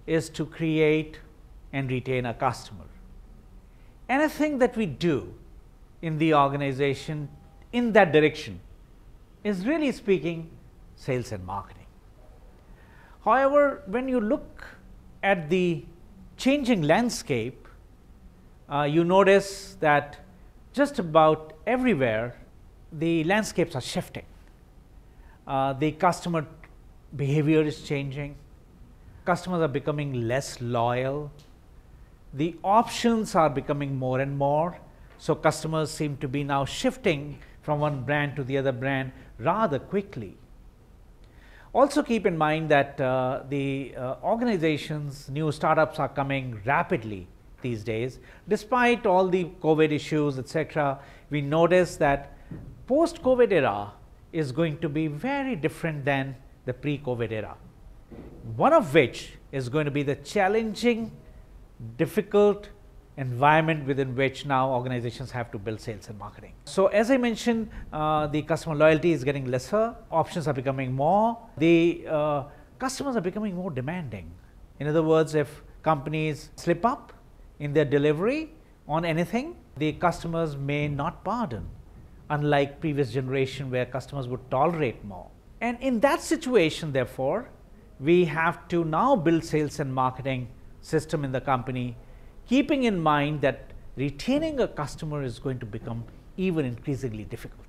is to create and retain a customer. Anything that we do in the organization in that direction is really speaking sales and marketing. However, when you look at the changing landscape, you notice that just about everywhere the landscapes are shifting. The customer behavior is changing, customers are becoming less loyal, the options are becoming more and more. So, customers seem to be now shifting from one brand to the other brand rather quickly. Also keep in mind that the organizations, new startups are coming rapidly these days. Despite all the COVID issues, etc., we notice that post-COVID era is going to be very different than the pre-COVID era. One of which is going to be the challenging, difficult environment within which now organizations have to build sales and marketing. So, as I mentioned, the customer loyalty is getting lesser, options are becoming more, the customers are becoming more demanding. In other words, if companies slip up in their delivery on anything, the customers may not pardon, unlike previous generation where customers would tolerate more. And in that situation, therefore, we have to now build sales and marketing system in the company, keeping in mind that retaining a customer is going to become even increasingly difficult.